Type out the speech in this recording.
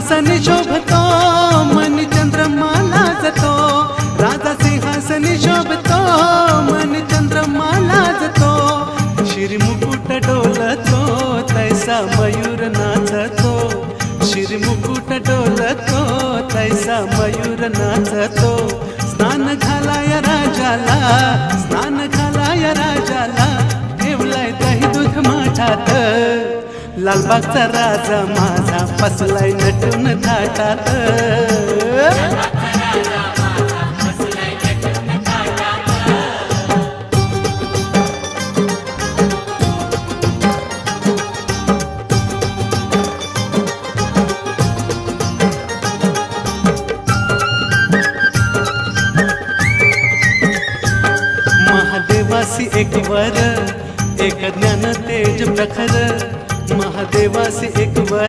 सिंहासनी शोभतो मन चंद्रमा लाजतो, राजा सिंहासनी शोभतो मन चंद्रमा लाजतो, शिरमुकुट डोलतो तैसा मयूर नाचतो, शिरमुकुट डोलतो तैसा मयूर नाचतो, स्नान घालाया राजाला, स्नान घालाया राजाला, ठेवलाय दही दूध माठात, लालबागचा राजा माझा फसलाय नटून थाटात. महादेवासी एक वर, एक ज्ञान तेज प्रखर, महादेवासी एक वर.